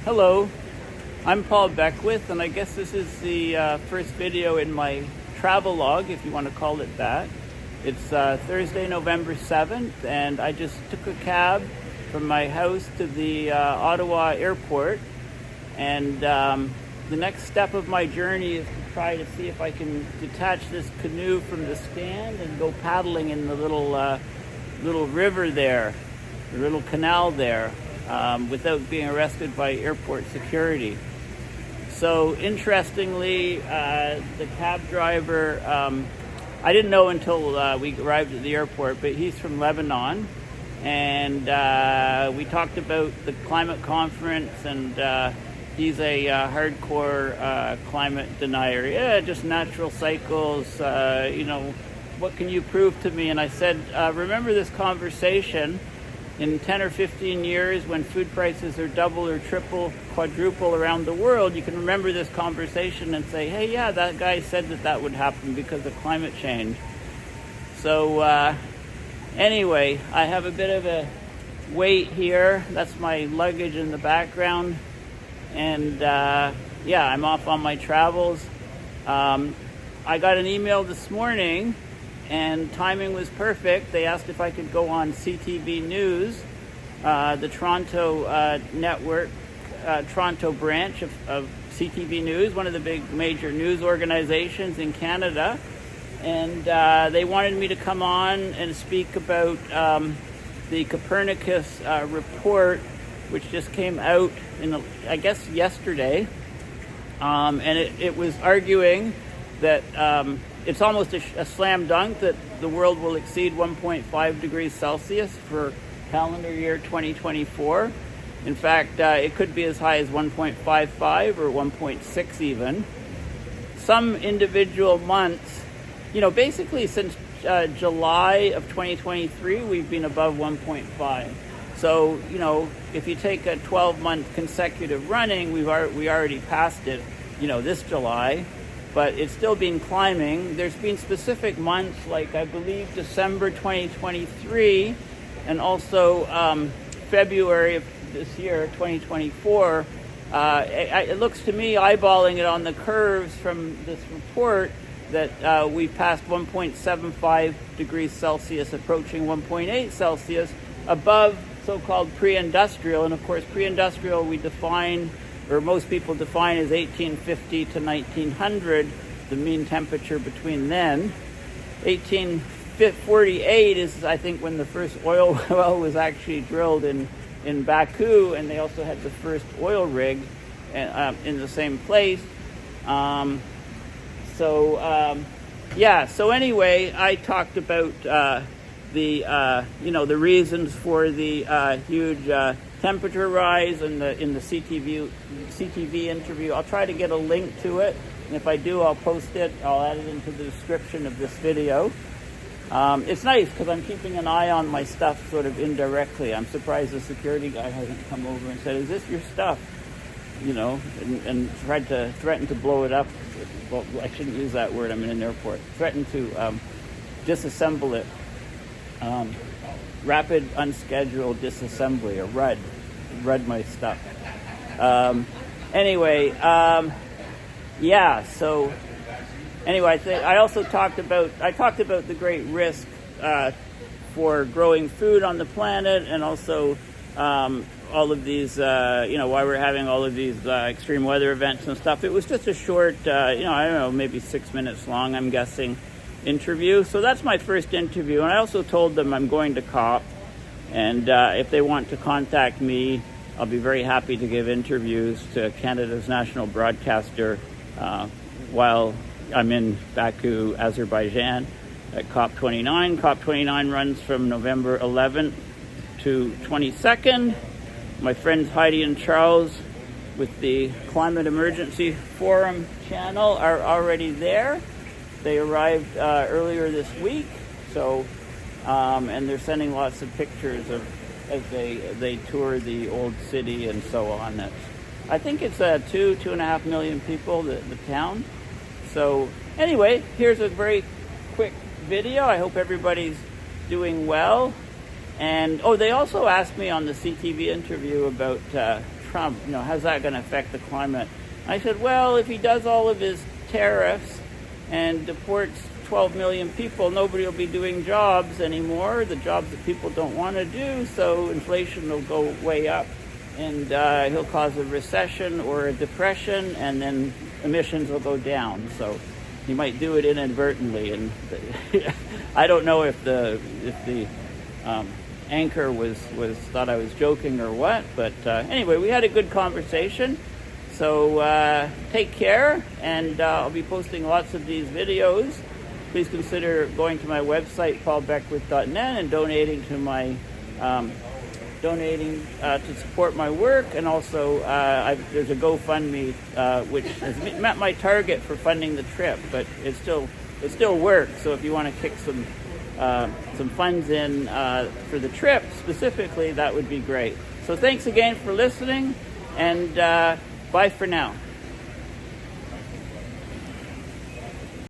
Hello, I'm Paul Beckwith, and I guess this is the first video in my travel log, if you want to call it that. It's Thursday, November 7th, and I just took a cab from my house to the Ottawa airport, and the next step of my journey is to try to see if I can detach this canoe from the stand and go paddling in the little river there, the little canal there, without being arrested by airport security. So interestingly, the cab driver, I didn't know until we arrived at the airport, but he's from Lebanon, and we talked about the climate conference, and he's a hardcore climate denier. Yeah, just natural cycles, what can you prove to me? And I said, remember this conversation in 10 or 15 years when food prices are double or triple, quadruple around the world, you can remember this conversation and say, hey, yeah, that guy said that would happen because of climate change. So anyway, I have a bit of a wait here. That's my luggage in the background. And yeah, I'm off on my travels. I got an email this morning, and timing was perfect. They asked if I could go on CTV News, the Toronto network, Toronto branch of CTV News, one of the big major news organizations in Canada. And they wanted me to come on and speak about the Copernicus report, which just came out I guess yesterday. And it was arguing that it's almost a slam dunk that the world will exceed 1.5 degrees Celsius for calendar year 2024. In fact, it could be as high as 1.55 or 1.6 even. Some individual months, basically since July of 2023, we've been above 1.5. So, if you take a 12-month consecutive running, we already passed it, this July. But it's still been climbing. There's been specific months, like I believe December 2023, and also February of this year, 2024. It looks to me, eyeballing it on the curves from this report, that we passed 1.75 degrees Celsius, approaching 1.8 Celsius, above so-called pre-industrial. And of course, pre-industrial we define, or most people define, as 1850 to 1900, the mean temperature between then. 1848 is, I think, when the first oil well was actually drilled in Baku, and they also had the first oil rig in the same place. So anyway, I talked about the reasons for the huge temperature rise in the CTV interview. I'll try to get a link to it, and if I do, I'll post it. I'll add it into the description of this video. It's nice because I'm keeping an eye on my stuff sort of indirectly. I'm surprised the security guy hasn't come over and said, is this your stuff? And tried to threaten to blow it up. Well, I shouldn't use that word. I'm in an airport. Threatened to disassemble it. Rapid unscheduled disassembly, or RUD my stuff. I also talked about the great risk for growing food on the planet, and also all of these, why we're having all of these extreme weather events and stuff. It was just a short, I don't know, maybe 6 minutes long, I'm guessing, interview. So that's my first interview, and I also told them I'm going to COP, and if they want to contact me, I'll be very happy to give interviews to Canada's national broadcaster while I'm in Baku, Azerbaijan at COP29. COP29 runs from November 11th to 22nd. My friends Heidi and Charles with the Climate Emergency Forum channel are already there. They arrived earlier this week, so and they're sending lots of pictures of as they tour the old city and so on. I think it's 2.5 million people, the town. So anyway, here's a very quick video. I hope everybody's doing well. And they also asked me on the CTV interview about Trump, how's that going to affect the climate? I said, well, if he does all of his tariffs and deports 12 million people, nobody will be doing jobs anymore, the jobs that people don't want to do, so inflation will go way up, and he'll cause a recession or a depression, and then emissions will go down. So he might do it inadvertently, and I don't know if the anchor was thought I was joking or what, but anyway, we had a good conversation. So take care, and I'll be posting lots of these videos. Please consider going to my website, paulbeckwith.net, and donating to my to support my work. And also, there's a GoFundMe which has met my target for funding the trip, but it still works. So if you want to kick some funds in for the trip specifically, that would be great. So thanks again for listening, and bye for now.